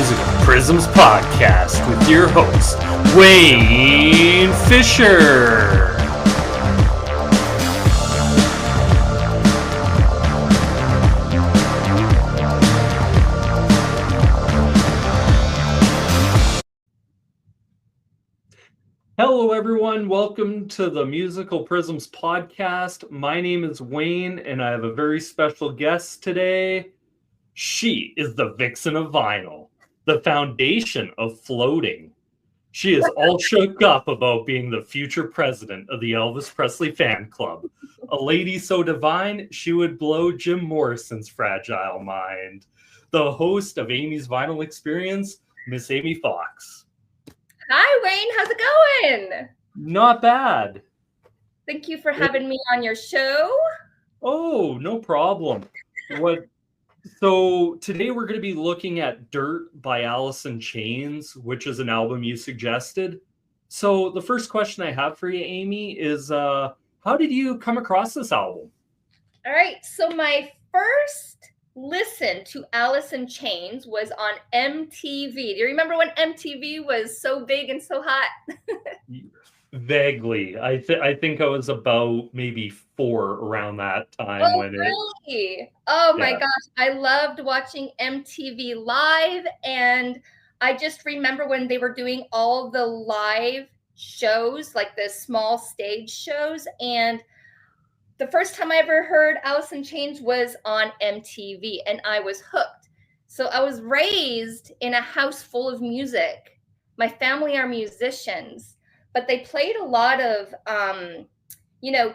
Musical Prisms podcast with your host, Wayne Fisher. Hello, everyone. Welcome to the Musical Prisms podcast. My name is Wayne, and I have a very special guest today. She is the vixen of vinyl, the foundation of floating. She is all shook up about being the future president of the Elvis Presley fan club. A lady so divine, she would blow Jim Morrison's fragile mind. The host of Amy's Vinyl Experience, Miss Amy Fox. Hi, Wayne. How's it going? Not bad. Thank you for having me on your show. Oh, no problem. So today we're going to be looking at Dirt by Alice in Chains, which is an album you suggested. So the first question I have for you, Amy, is how did you come across this album? All right. So my first listen to Alice in Chains was on MTV. Do you remember when MTV was so big and so hot? Vaguely. I think I was about maybe 4 around that time. Oh, really? Oh, my gosh. I loved watching MTV Live. And I just remember when they were doing all the live shows, like the small stage shows. And the first time I ever heard Alice in Chains was on MTV, and I was hooked. So I was raised in a house full of music. My family are musicians, but they played a lot of,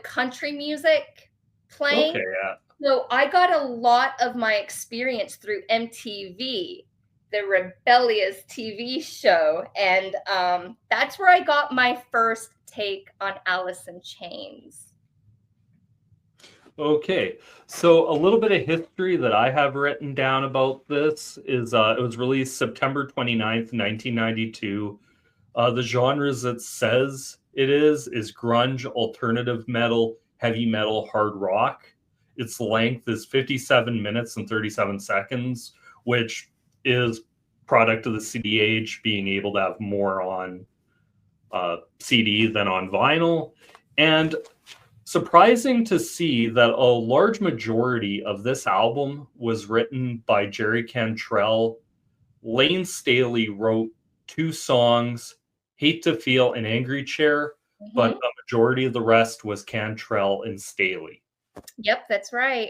country music playing. Okay, yeah. So I got a lot of my experience through MTV, the rebellious TV show. And that's where I got my first take on Alice in Chains. Okay, so a little bit of history that I have written down about this is it was released September 29th, 1992. The genres it says it is grunge, alternative metal, heavy metal, hard rock. Its length is 57 minutes and 37 seconds, which is product of the CD age, being able to have more on CD than on vinyl. And surprising to see that a large majority of this album was written by Jerry Cantrell. Lane Staley wrote 2 songs, Hate to Feel and Angry Chair, but a majority of the rest was Cantrell and Staley. Yep, that's right.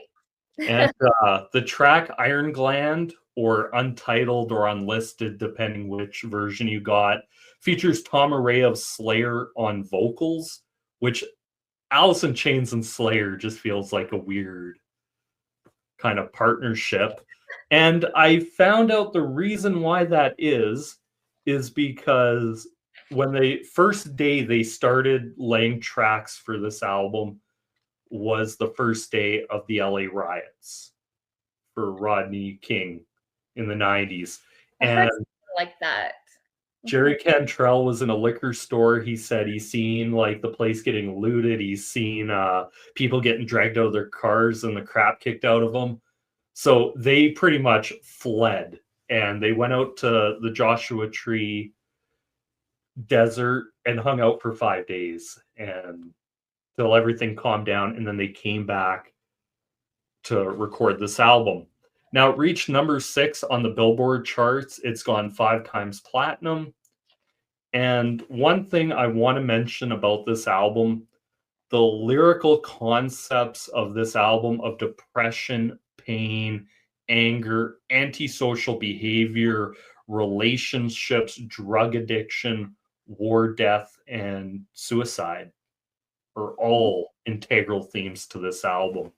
And the track Iron Gland, or Untitled or Unlisted, depending which version you got, features Tom Araya of Slayer on vocals, which Alice in Chains and Slayer just feels like a weird kind of partnership. And I found out the reason why that is because when first day they started laying tracks for this album was the first day of the LA riots for Rodney King in the 90s. And like that. Jerry Cantrell was in a liquor store. He said he's seen like the place getting looted. He's seen people getting dragged out of their cars and the crap kicked out of them. So they pretty much fled, and they went out to the Joshua Tree desert and hung out for 5 days until everything calmed down. And then they came back to record this album. Now, it reached number 6 on the Billboard charts. It's gone 5 times platinum. And one thing I want to mention about this album, the lyrical concepts of this album of depression, pain, anger, antisocial behavior, relationships, drug addiction, war, death, and suicide are all integral themes to this album.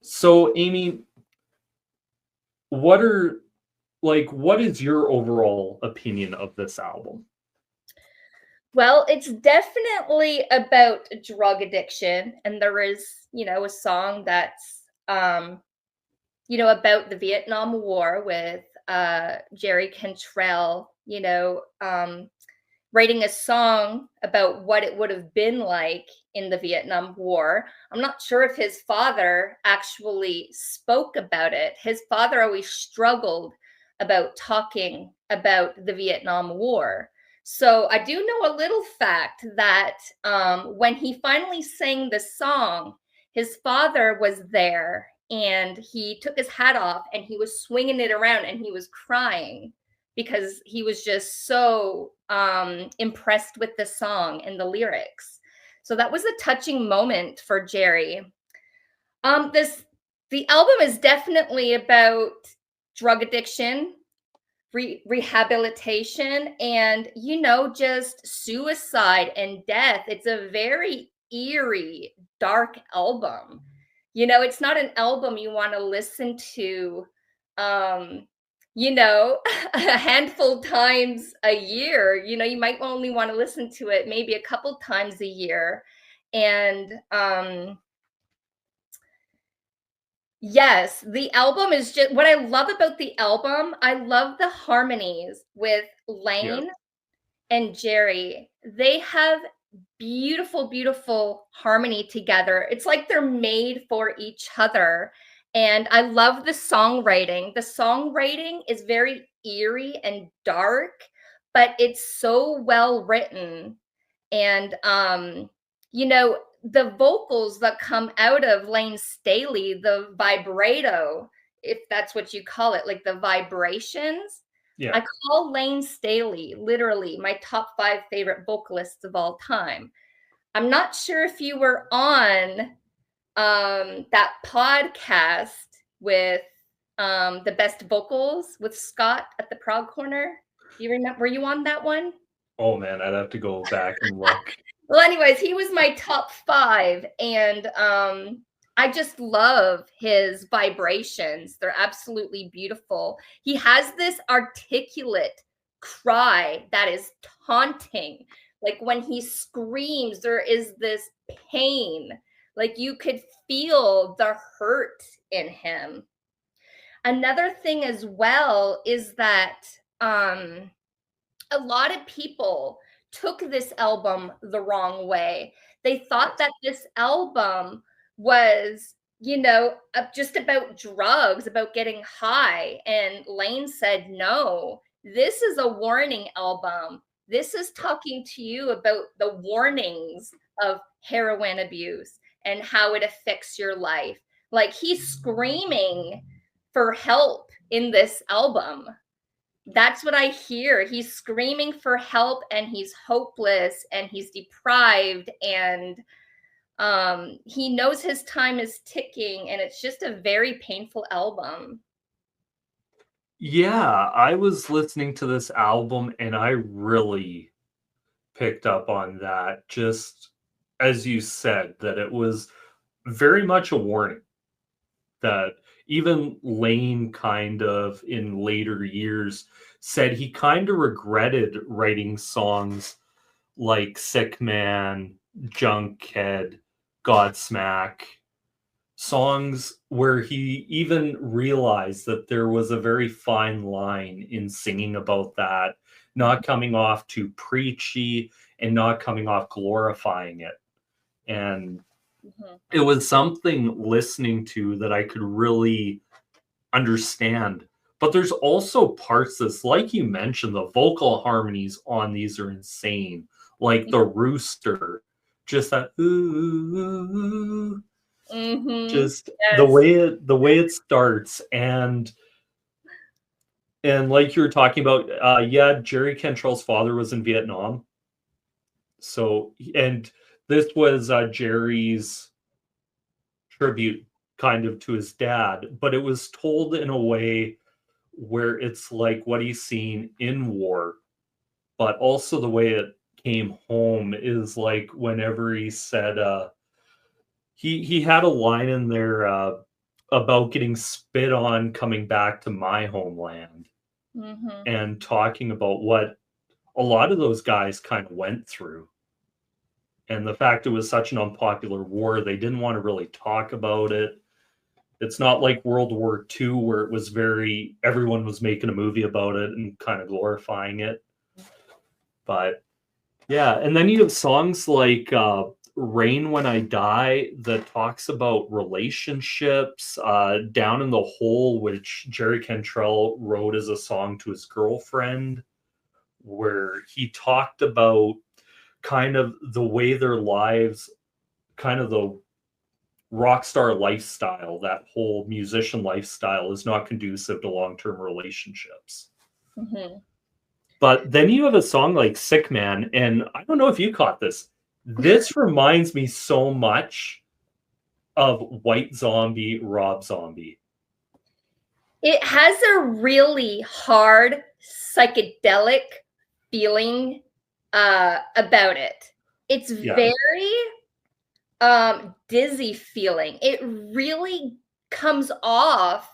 So, Amy, what is your overall opinion of this album? Well, it's definitely about drug addiction. And there is, a song that's, about the Vietnam War with Jerry Cantrell, writing a song about what it would have been like in the Vietnam War. I'm not sure if his father actually spoke about it. His father always struggled about talking about the Vietnam War. So I do know a little fact that when he finally sang the song, his father was there and he took his hat off and he was swinging it around and he was crying because he was just so impressed with the song and the lyrics. So that was a touching moment for Jerry. The album is definitely about drug addiction, rehabilitation, and just suicide and death. It's a very eerie, dark album. It's not an album you want to listen to a handful times a year. You might only want to listen to it maybe a couple times a year. And yes, the album is just what I love about the album. I love the harmonies with Lane and Jerry. They have beautiful, beautiful harmony together. It's like they're made for each other. And I love the songwriting. The songwriting is very eerie and dark, but it's so well written. And the vocals that come out of Lane Staley, the vibrato, if that's what you call it, like the vibrations. Yeah. I call Lane Staley literally my top 5 favorite vocalists of all time. I'm not sure if you were on that podcast with the best vocals with Scott at the Prog Corner. Do you remember? Were you on that one? Oh man, I'd have to go back and look. Well, anyways, he was my top 5, and I just love his vibrations. They're absolutely beautiful. He has this articulate cry that is taunting. Like when he screams, there is this pain. Like you could feel the hurt in him. Another thing as well is that a lot of people took this album the wrong way. They thought that this album was, just about drugs, about getting high. And Lane said, no, this is a warning album. This is talking to you about the warnings of heroin abuse and how it affects your life. Like he's screaming for help in this album. That's what I hear. He's screaming for help and he's hopeless and he's deprived and he knows his time is ticking, and it's just a very painful album. Yeah, I was listening to this album and I really picked up on that. Just as you said, that it was very much a warning that even Lane kind of in later years said he kind of regretted writing songs like Sick Man, Junkhead, Godsmack, songs where he even realized that there was a very fine line in singing about that, not coming off too preachy and not coming off glorifying it. And it was something listening to that I could really understand. But there's also parts that's, like you mentioned, the vocal harmonies on these are insane. Like the rooster, just that ooh, just Yes. the way it starts, and like you were talking about, Jerry Cantrell's father was in Vietnam. So, and this was Jerry's tribute kind of to his dad, but it was told in a way where it's like what he's seen in war, but also the way it came home is like whenever he said he had a line in there about getting spit on coming back to my homeland, and talking about what a lot of those guys kind of went through. And the fact it was such an unpopular war, they didn't want to really talk about it. It's not like World War II where it was everyone was making a movie about it and kind of glorifying it. But yeah, and then you have songs like Rain When I Die that talks about relationships. Down in the Hole, which Jerry Cantrell wrote as a song to his girlfriend, where he talked about kind of the way their lives, kind of the rock star lifestyle, that whole musician lifestyle is not conducive to long-term relationships. Mm-hmm. But then you have a song like Sick Man, and I don't know if you caught this. This reminds me so much of White Zombie, Rob Zombie. It has a really hard psychedelic feeling about it. It's very dizzy feeling. It really comes off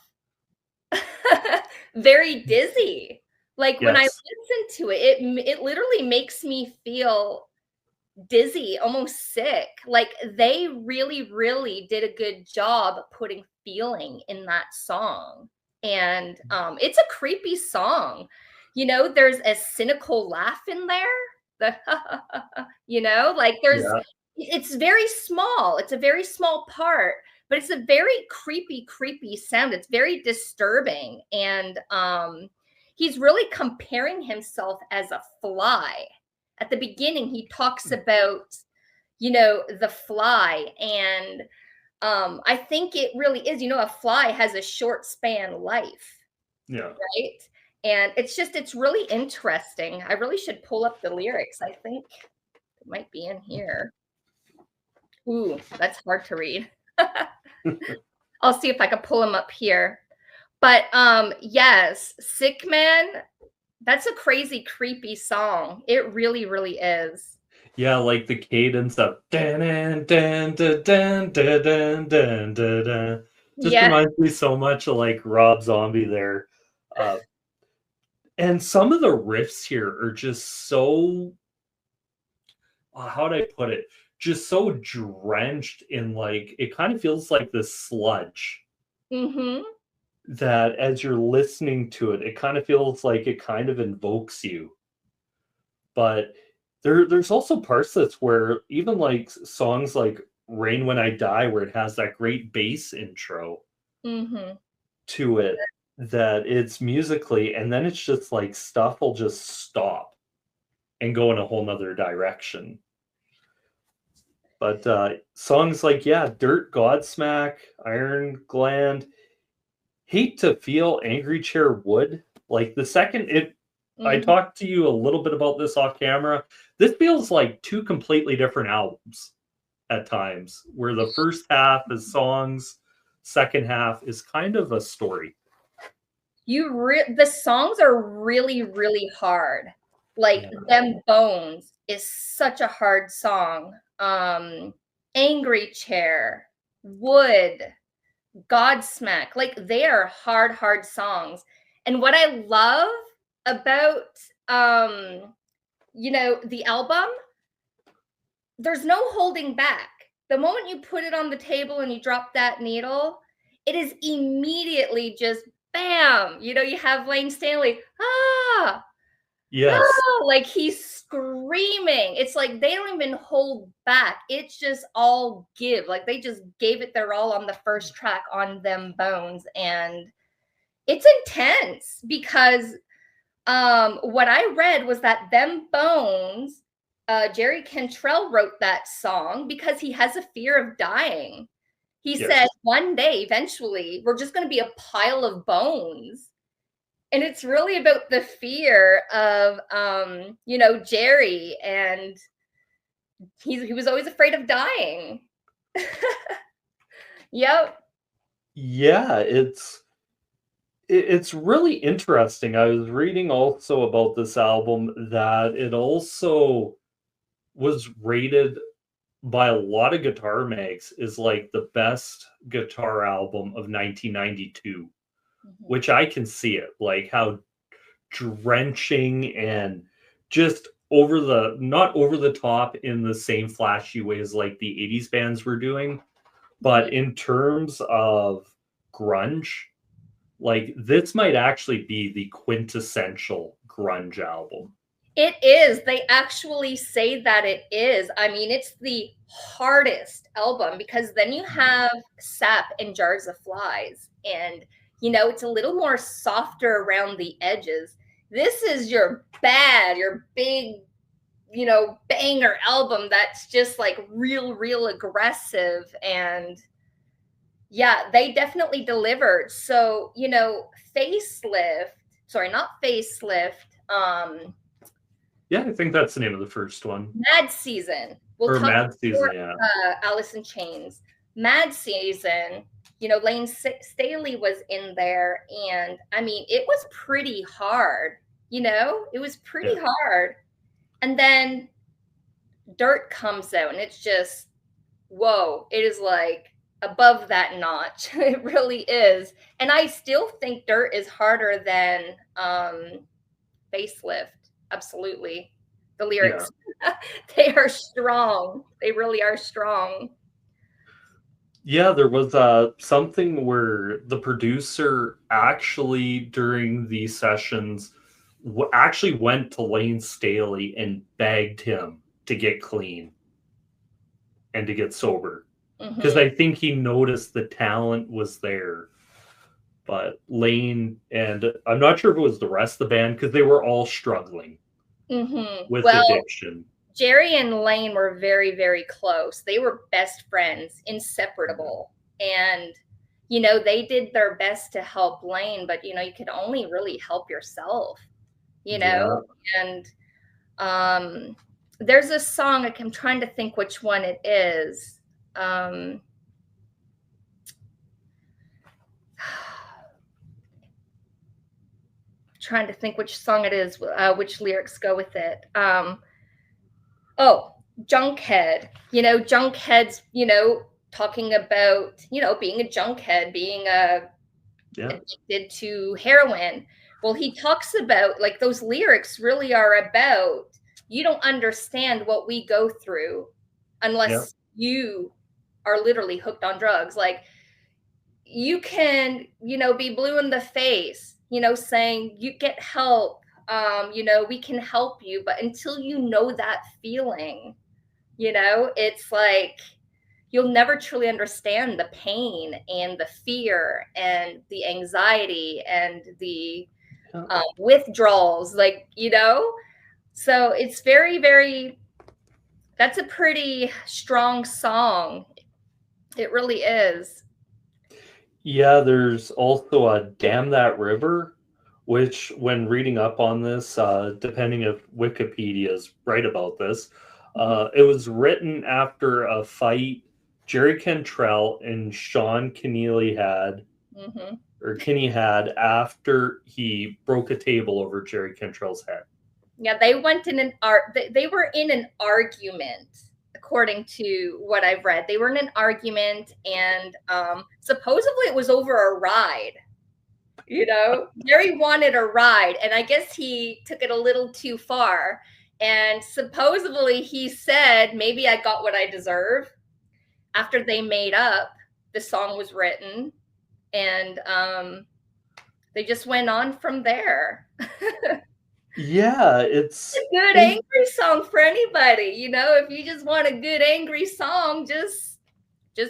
very dizzy. Like when I listen to it, it literally makes me feel dizzy, almost sick. Like they really, really did a good job putting feeling in that song. And it's a creepy song. You know, there's a cynical laugh in there. The you know, like there's it's very small. It's a very small part, but it's a very creepy sound. It's very disturbing. And he's really comparing himself as a fly. At the beginning, he talks about, you know, the fly. And I think it really is, you know, a fly has a short span life. Yeah. Right. And it's really interesting. I really should pull up the lyrics. I think it might be in here. Ooh, that's hard to read. I'll see if I can pull them up here. But yes, Sick Man, that's a crazy, creepy song. It really, really is. Yeah, like the cadence of dan dan dan dan dan dan dan dan. Just reminds me so much of like Rob Zombie there. And some of the riffs here are just so, how do I put it? Just so drenched in, like, it kind of feels like this sludge. Mm-hmm. That as you're listening to it, it kind of feels like it kind of invokes you. But there's also parts that's where even like songs like Rain When I Die, where it has that great bass intro to it, that it's musically, and then it's just like stuff will just stop and go in a whole nother direction. But songs like, Dirt, Godsmack, Iron Gland, Hate to Feel, Angry Chair Wood. Like the second I talked to you a little bit about this off camera. This feels like two completely different albums at times, where the first half is songs, second half is kind of a story. The songs are really, really hard. Like Them Bones is such a hard song. Angry Chair, Wood, Godsmack, like they are hard songs. And what I love about you know, the album, there's no holding back. The moment you put it on the table and you drop that needle, it is immediately just bam. You know, you have Lane Stanley, yes, like he's screaming. It's like they don't even hold back. It's just all give. Like they just gave it their all on the first track on Them Bones. And it's intense because what I read was that Them Bones, Jerry Cantrell wrote that song because he has a fear of dying. He said one day, eventually, we're just going to be a pile of bones. And it's really about the fear of, you know, Jerry, and he was always afraid of dying. Yep. Yeah, it's really interesting. I was reading also about this album that it also was rated by a lot of guitar mags is like the best guitar album of 1992, which I can see it, like how drenching and just not over the top in the same flashy ways like the 80s bands were doing, but in terms of grunge, like this might actually be the quintessential grunge album. It is. They actually say that it is. I mean, it's the hardest album because then you have Sap and Jars of Flies, and it's a little more softer around the edges. This is your big, banger album that's just like real aggressive. And yeah, they definitely delivered. So, Facelift, sorry, not Facelift, Yeah, I think that's the name of the first one. Mad Season. We'll Or talk Mad Season, more, yeah. Alice in Chains. Mad Season, Lane Staley was in there, and I mean, it was pretty hard. It was pretty hard. And then Dirt comes out, and it's just, whoa, it is like above that notch. It really is. And I still think Dirt is harder than Facelift. Absolutely. The lyrics, they are strong. They really are strong. Yeah, there was something where the producer actually during these sessions actually went to Lane Staley and begged him to get clean and to get sober, because I think he noticed the talent was there. But Lane, and I'm not sure if it was the rest of the band, because they were all struggling with addiction. Jerry and Lane were very close. They were best friends, inseparable. And, they did their best to help Lane, but, you can only really help yourself, And there's a song, I'm trying to think which one it is. Trying to think which song it is, which lyrics go with it. Junkhead. Junkhead's, talking about, being a junkhead, being addicted to heroin. Well, he talks about, like, those lyrics really are about, you don't understand what we go through unless you are literally hooked on drugs. Like, you can, be blue in the face, saying you get help, we can help you. But until you know that feeling, it's like you'll never truly understand the pain and the fear and the anxiety and the withdrawals, like, so it's very, that's a pretty strong song. It really is. Yeah, there's also a Damn That River, which, when reading up on this, depending if Wikipedia is right about this, it was written after a fight Jerry Cantrell and Sean Keneally had, or Kinney had, after he broke a table over Jerry Cantrell's head. Yeah, they went in they were in an argument, according to what I've read. They were in an argument, and supposedly it was over a ride. Jerry wanted a ride, and I guess he took it a little too far. And supposedly he said, maybe I got what I deserve. After they made up, the song was written, and they just went on from there. Yeah, it's a good angry song for anybody. If you just want a good angry song, just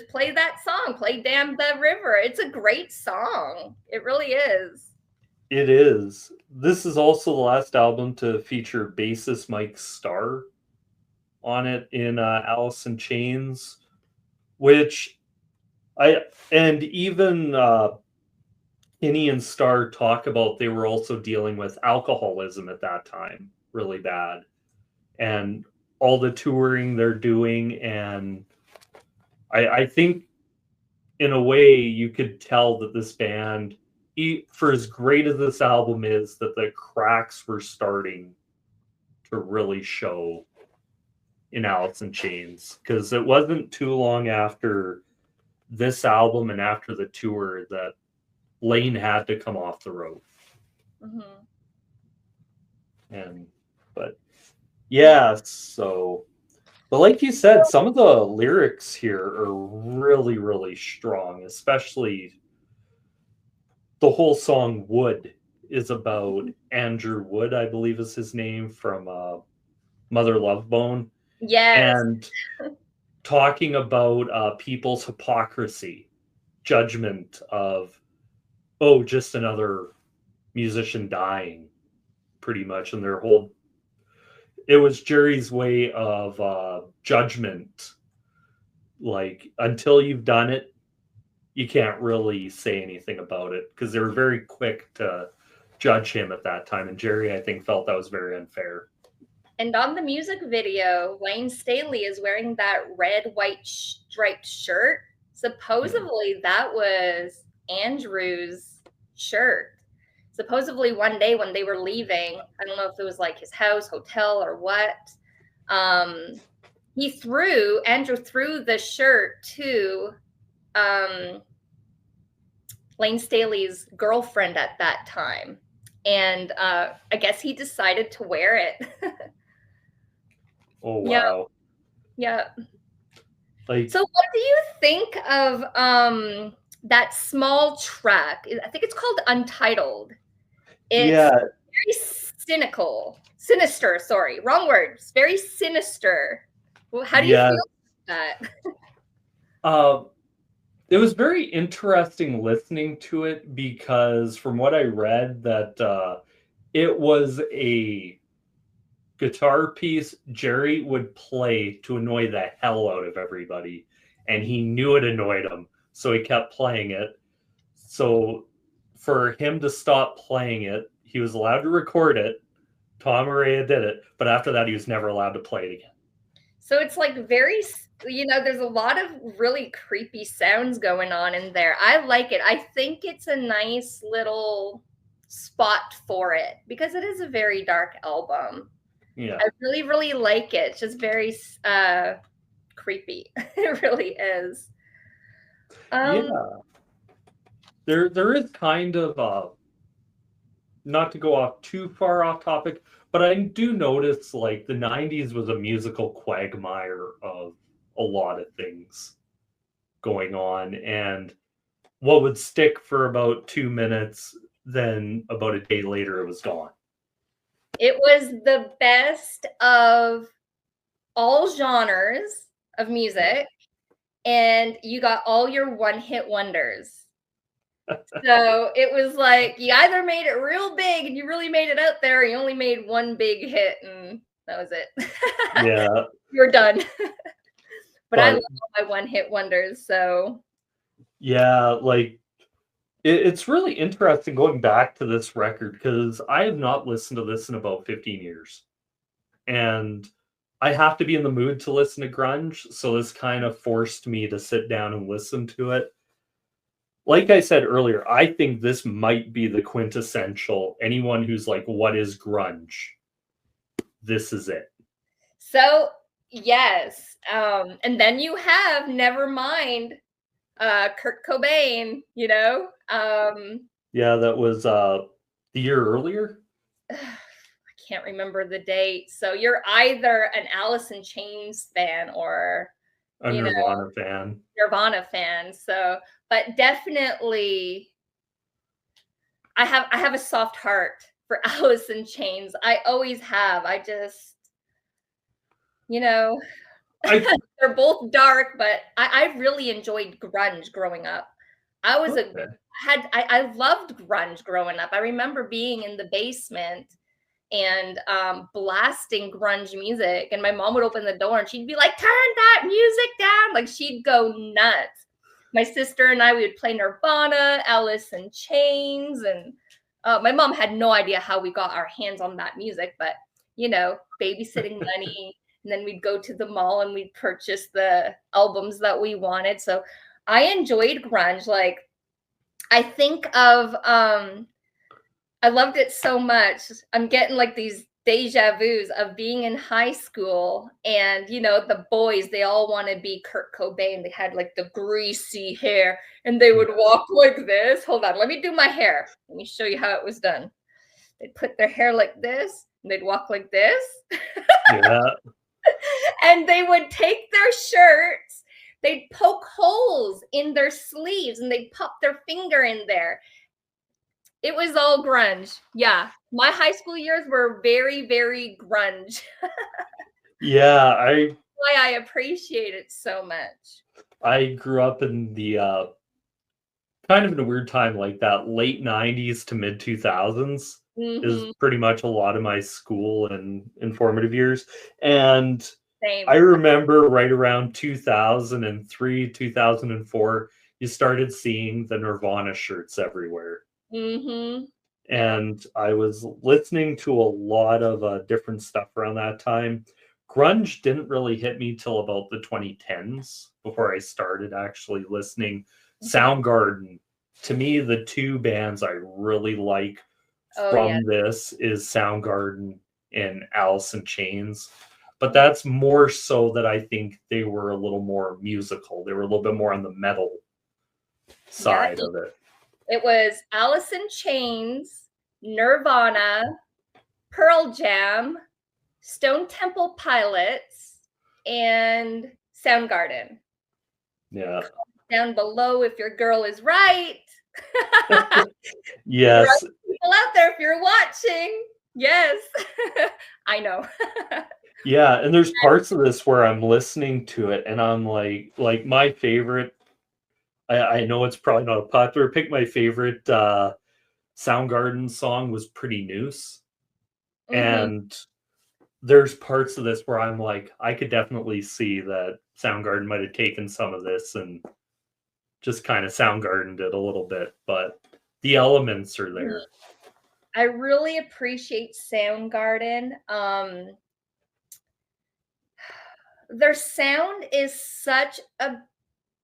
play that song. Play Damn the River. It's a great song. It really is. It is. This is also the last album to feature bassist Mike Starr on it in Alice in Chains, which even Kinney and Starr talk about, they were also dealing with alcoholism at that time, really bad, and all the touring they're doing. And I think in a way you could tell that this band, for as great as this album is, that the cracks were starting to really show in Alice in Chains, because it wasn't too long after this album and after the tour that Lane had to come off the road. But like you said, some of the lyrics here are really strong, especially the whole song Wood is about Andrew Wood, I believe is his name, from Mother Love Bone, Yes. and talking about people's hypocrisy, judgment of, oh, just another musician dying, pretty much, and their whole, it was Jerry's way of judgment. Like, until you've done it, you can't really say anything about it, because they were very quick to judge him at that time. And Jerry, I think, felt that was very unfair. And on the music video, Lane Staley is wearing that red, white striped shirt. Supposedly, that was Andrew's shirt. Supposedly, one day when they were leaving, I don't know if it was like his house, hotel, or what, Andrew threw the shirt to Lane Staley's girlfriend at that time. And I guess he decided to wear it. Oh, wow. Yeah. Like, so what do you think of that small track? I think it's called Untitled. It's very sinister, sorry, wrong word. It's very sinister. Well, how do you feel about that? It was very interesting listening to it, because from what I read, that it was a guitar piece Jerry would play to annoy the hell out of everybody, and he knew it annoyed him, so he kept playing it. So for him to stop playing it, he was allowed to record it. Tom Araya did it, but after that, he was never allowed to play it again. So it's like very, there's a lot of really creepy sounds going on in there. I like it. I think it's a nice little spot for it, because it is a very dark album. Yeah. I really, really like it. It's just very creepy. It really is. Yeah. There is kind of, not to go off too far off topic, but I do notice, like, the 90s was a musical quagmire of a lot of things going on, and what would stick for about 2 minutes, then about a day later it was gone. It was the best of all genres of music, and you got all your one-hit wonders. So it was like, you either made it real big and you really made it out there, or you only made one big hit and that was it. Yeah. You're done. But I love my one-hit wonders, so. Yeah, like, it's really interesting going back to this record, because I have not listened to this in about 15 years. And I have to be in the mood to listen to grunge, so this kind of forced me to sit down and listen to it. Like I said earlier, I think this might be the quintessential. Anyone who's like, what is grunge? This is it. So, yes. And then you have Nevermind, Kurt Cobain, Yeah, that was the year earlier. I can't remember the date. So you're either an Alice in Chains fan or a Nirvana fan. Nirvana fan. So, but definitely, I have a soft heart for Alice in Chains. I always have. I just, they're both dark, but I really enjoyed grunge growing up. I loved grunge growing up. I remember being in the basement and blasting grunge music, and my mom would open the door and she'd be like, turn that music down. Like, she'd go nuts. My sister and I, we would play Nirvana, Alice in Chains, and my mom had no idea how we got our hands on that music, but babysitting money, and then we'd go to the mall and we'd purchase the albums that we wanted. So I enjoyed grunge. Like, I think of I loved it so much. I'm getting like these deja vus of being in high school, and the boys, they all want to be Kurt Cobain. They had like the greasy hair and they would walk like this. Hold on, let me do my hair. Let me show you how it was done. They'd put their hair like this and they'd walk like this. Yeah. And they would take their shirts, they'd poke holes in their sleeves and they'd pop their finger in there. It was all grunge. Yeah. My high school years were very, very grunge. Yeah, Why I appreciate it so much. I grew up in the kind of in a weird time like that, late 90s to mid 2000s is Mm-hmm. pretty much a lot of my school and informative years. And I Same. remember right around 2003, 2004, you started seeing the Nirvana shirts everywhere. Mm-hmm. Yeah. And I was listening to a lot of different stuff around that time. Grunge didn't really hit me till about the 2010s before I started actually listening. Mhm. Soundgarden, to me, the two bands I really like Oh yeah. from this is Soundgarden and Alice in Chains. But that's more so that I think they were a little more musical. They were a little bit more on the metal Yeah. side of it. It was Alice in Chains, Nirvana, Pearl Jam, Stone Temple Pilots, and Soundgarden. Yeah. Down below if your girl is right. Yes. People out there if you're watching. Yes. I know. Yeah, and there's parts of this where I'm listening to it and I'm like my favorite, I know it's probably not a popular pick, my favorite Soundgarden song was Pretty Noose. Mm-hmm. And there's parts of this where I'm like, I could definitely see that Soundgarden might have taken some of this and just kind of Soundgardened it a little bit, but the elements are there. I really appreciate Soundgarden. Their sound is such a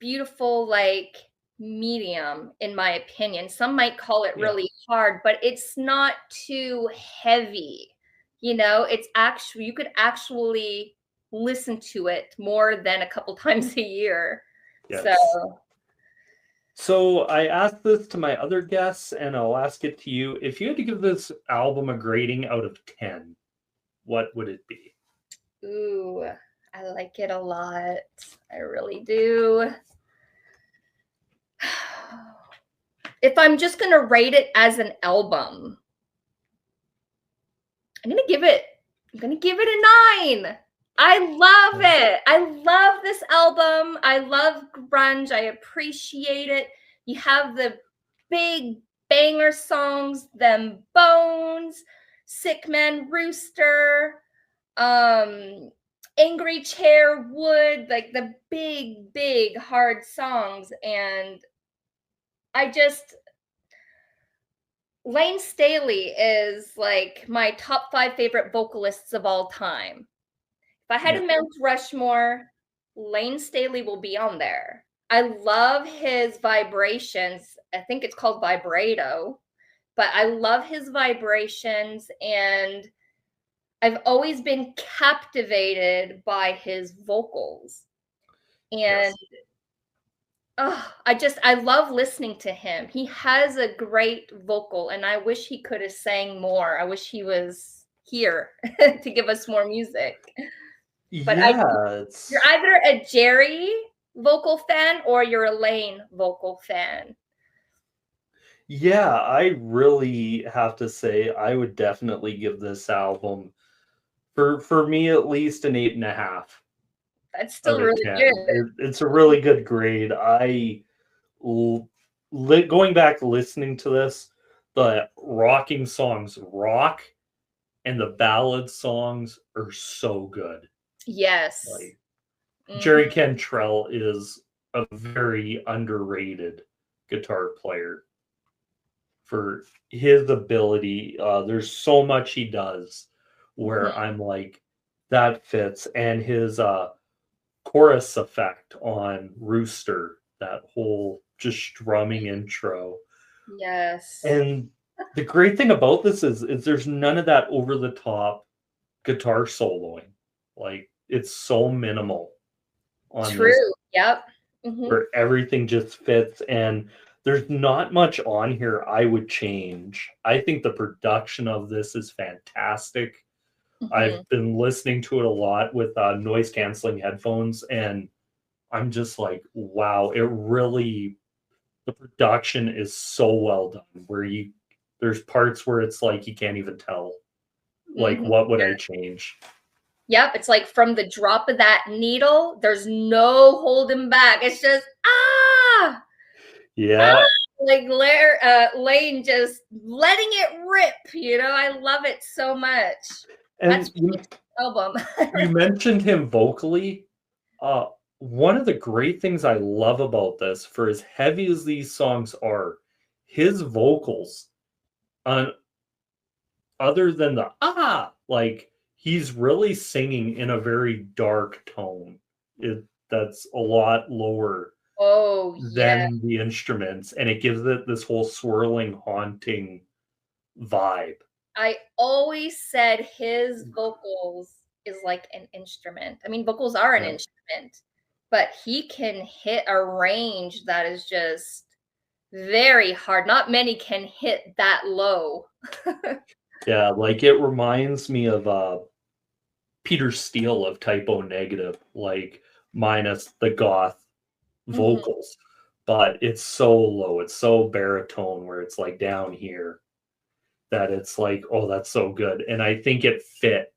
beautiful, like, medium, in my opinion. Some might call it Yeah. really hard, but it's not too heavy. You know, it's actually, you could actually listen to it more than a couple times a year. So, Yes. So I asked this to my other guests, and I'll ask it to you. If you had to give this album a grading out of 10, what would it be? ooh, I like it a lot. I really do. If I'm just going to rate it as an album, I'm going to give it a 9. I love it. I love this album. I love grunge. I appreciate it. You have the big banger songs, them Bones, Sick Man Rooster, Angry Chair Wood, like the big, big hard songs. And I just, Lane Staley is like my top 5 favorite vocalists of all time. If I had Yeah. a Mount Rushmore, Lane Staley will be on there. I love his vibrations. I think it's called vibrato, but I love his vibrations, and I've always been captivated by his vocals. And Yes. I love listening to him. He has a great vocal, and I wish he could have sang more. I wish he was here to give us more music. But Yeah, you're it's either a Jerry vocal fan or you're a Lane vocal fan. yeah, I really have to say I would definitely give this album, for me at least, an 8.5 That's out still of really 10. good. It's a really good grade. L- going back listening to this, the rocking songs rock and the ballad songs are so good. Yes. Like Mhm. Jerry Cantrell is a very underrated guitar player for his ability. There's so much he does Mhm. where I'm like, that fits. And his chorus effect on Rooster, that whole just strumming intro. Yes. And the great thing about this is there's none of that over the top guitar soloing. Like it's so minimal on this True. Yep. Mhm. where everything just fits, and there's not much on here I would change. I think the production of this is fantastic. Mhm. I've been listening to it a lot with noise canceling headphones, and I'm just like, wow, it really, the production is so well done where there's parts where it's like you can't even tell. Like, what would I change? Yep, it's like from the drop of that needle, there's no holding back. It's just Yeah. like Lane just letting it rip. I love it so much. And that's album. You mentioned him vocally. One of the great things I love about this, for as heavy as these songs are, his vocals, other than the like, he's really singing in a very dark tone. That's a lot lower than the instruments, and it gives it this whole swirling, haunting vibe. I always said his vocals is like an instrument. I mean, vocals are an instrument, but he can hit a range that is just very hard. Not many can hit that low. Yeah, like, it reminds me of Peter Steele of Type O Negative, like, minus the goth vocals. But it's so low, it's so baritone, where it's like down here, that it's like, oh, that's so good. And I think it fit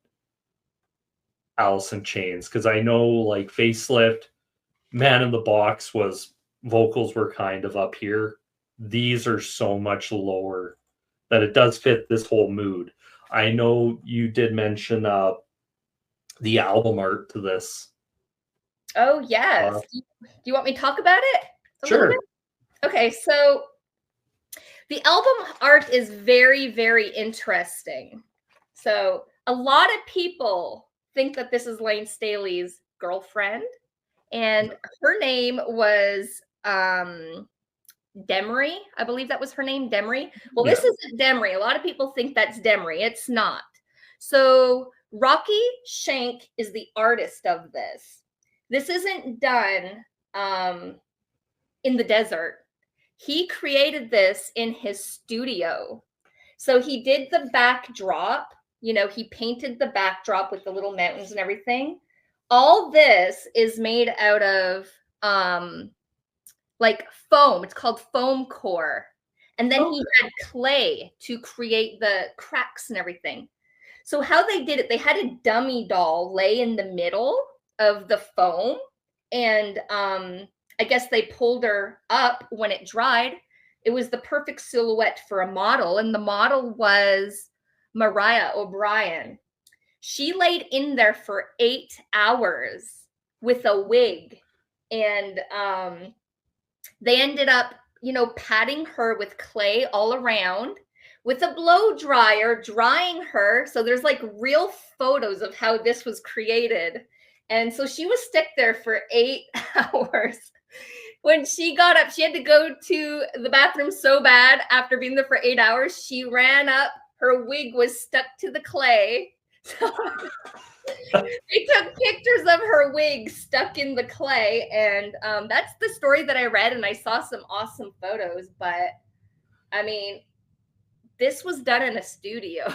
Alice in Chains, because I know, like, Facelift, Man in the Box vocals were kind of up here. These are so much lower that it does fit this whole mood. I know you did mention the album art to this. Oh, yes. Do you want me to talk about it? Sure. Okay, so the album art is very, very interesting. So a lot of people think that this is Lane Staley's girlfriend, and her name was Demery. I believe that was her name, Demery. Well, this isn't Demery. A lot of people think that's Demery. It's not. So Rocky Shank is the artist of this. This isn't done in the desert. He created this in his studio. So he did the backdrop. He painted the backdrop with the little mountains and everything. All this is made out of like foam. It's called foam core. And then he had clay to create the cracks and everything. So how they did it, they had a dummy doll lay in the middle of the foam. And I guess they pulled her up when it dried. It was the perfect silhouette for a model. And the model was Mariah O'Brien. She laid in there for 8 hours with a wig. And they ended up, patting her with clay all around with a blow dryer, drying her. So there's like real photos of how this was created. And so she was stuck there for 8 hours. When she got up, she had to go to the bathroom so bad after being there for 8 hours. She ran up. Her wig was stuck to the clay. So they took pictures of her wig stuck in the clay. And that's the story that I read. And I saw some awesome photos. But, I mean, this was done in a studio.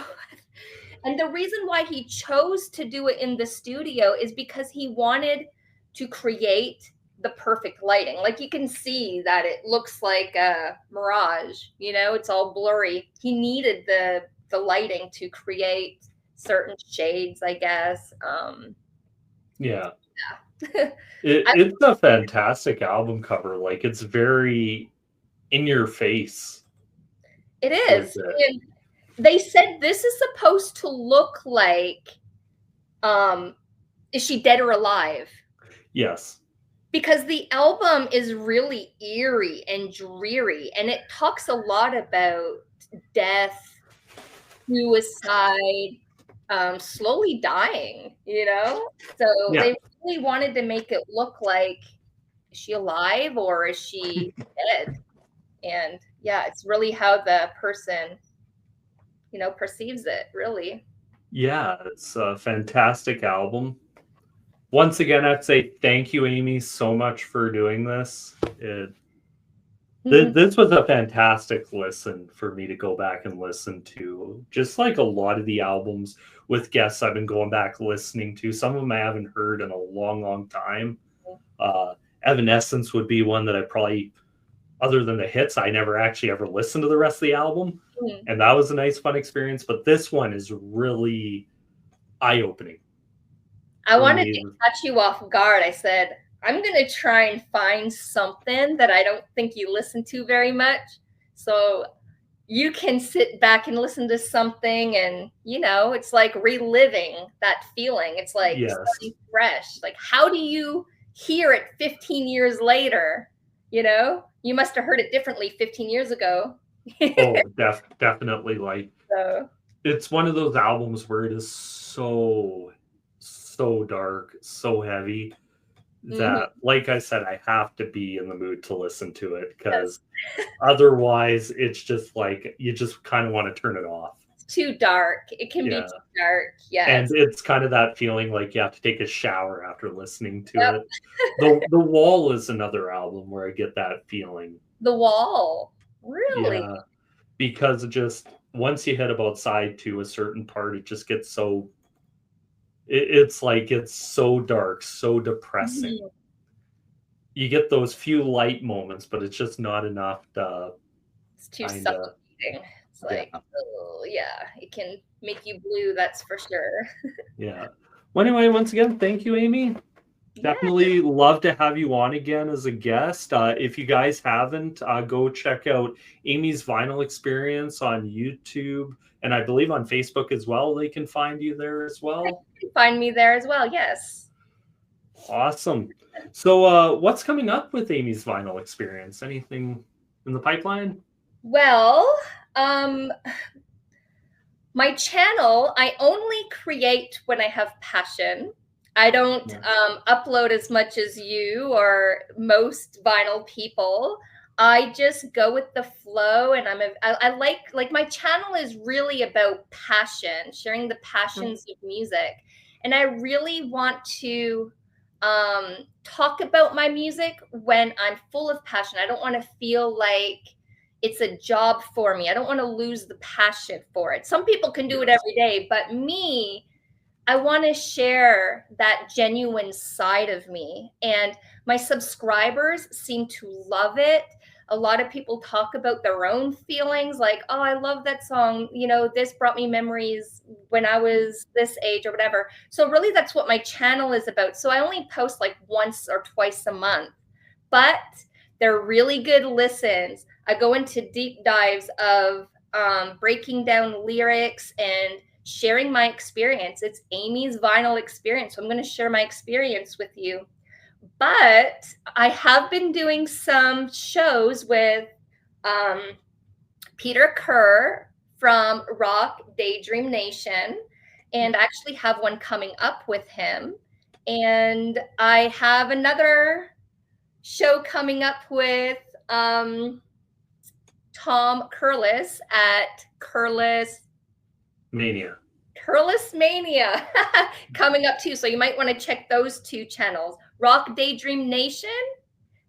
And the reason why he chose to do it in the studio is because he wanted to create the perfect lighting. Like, you can see that it looks like a mirage, it's all blurry. He needed the lighting to create certain shades, I guess. It's a fantastic album cover. Like, it's very in your face. It is. And they said this is supposed to look like, is she dead or alive? Yes. Because the album is really eerie and dreary, and it talks a lot about death, suicide, slowly dying, So they really wanted to make it look like, is she alive or is she dead? And yeah, it's really how the person, perceives it, really. Yeah, it's a fantastic album. Once again, I'd say thank you, Amy, so much for doing this. This was a fantastic listen for me to go back and listen to. Just like a lot of the albums with guests I've been going back listening to. Some of them I haven't heard in a long, long time. Evanescence would be one that I probably, other than the hits, I never actually ever listened to the rest of the album. And that was a nice, fun experience. But this one is really eye-opening. I wanted to catch you off guard. I said, I'm going to try and find something that I don't think you listen to very much. So you can sit back and listen to something and, you know, it's like reliving that feeling. It's like starting fresh. Like, how do you hear it 15 years later? You know, you must have heard it differently 15 years ago. Oh, definitely. Like, it's one of those albums where it is so dark, so heavy that, like I said, I have to be in the mood to listen to it, because otherwise it's just like you just kind of want to turn it off. It's too dark. It can be too dark. Yes. And it's kind of that feeling like you have to take a shower after listening to it. The Wall is another album where I get that feeling. The Wall. Really? Yeah. Because just once you hit about side 2, a certain part, it just gets so it's like it's so dark, so depressing. You get those few light moments, but it's just not enough to. It's too suffocating. It's like, oh, yeah, it can make you blue, that's for sure. Yeah. Well, anyway, once again, thank you, Amy. Definitely love to have you on again as a guest. If you guys haven't, go check out Amy's Vinyl Experience on YouTube, and I believe on Facebook as well. They can find you there as well. They can find me there as well, yes. Awesome. So what's coming up with Amy's Vinyl Experience? Anything in the pipeline? Well, my channel, I only create when I have passion. I don't upload as much as you or most vinyl people. I just go with the flow, and I like my channel is really about passion, sharing the passions of music. And I really want to talk about my music when I'm full of passion. I don't want to feel like it's a job for me. I don't want to lose the passion for it. Some people can do it every day, but me, I want to share that genuine side of me. And my subscribers seem to love it. A lot of people talk about their own feelings, like, oh, I love that song. You know, this brought me memories when I was this age or whatever. So really, that's what my channel is about. So I only post like once or twice a month, but they're really good listens. I go into deep dives of breaking down lyrics and sharing my experience. It's Amy's Vinyl Experience. So I'm going to share my experience with you. But I have been doing some shows with Peter Kerr from Rock Daydream Nation, and I actually have one coming up with him. And I have another show coming up with Tom Curlis at Curlis Mania coming up too. So you might want to check those two channels, Rock Daydream Nation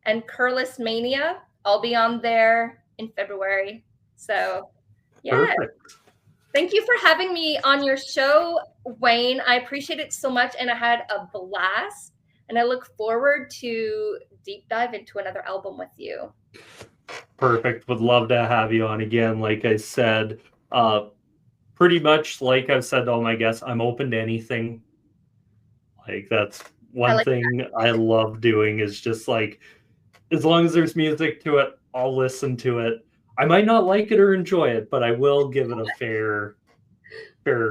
and Curlis Mania. I'll be on there in February. So yeah. Perfect. Thank you for having me on your show, Wayne. I appreciate it so much, and I had a blast, and I look forward to deep dive into another album with you. Perfect. Would love to have you on again. Like I said, pretty much like I've said to all my guests, I'm open to anything. Like, that's one thing I love doing, is just like, as long as there's music to it, I'll listen to it. I might not like it or enjoy it, but I will give it a fair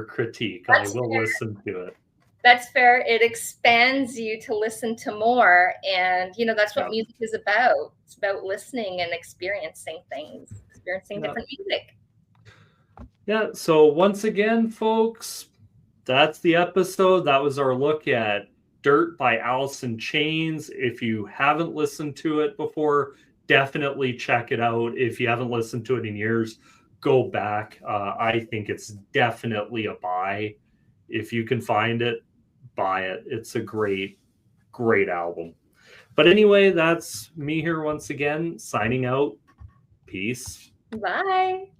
critique. I will listen to it. That's fair. It expands you to listen to more. And, you know, that's what music is about. It's about listening and experiencing things, experiencing different music. Yeah. So once again, folks, that's the episode. That was our look at Dirt by Alice in Chains. If you haven't listened to it before, definitely check it out. If you haven't listened to it in years, go back. I think it's definitely a buy. If you can find it, buy it. It's a great album. But anyway, that's me here once again, signing out. Peace. Bye.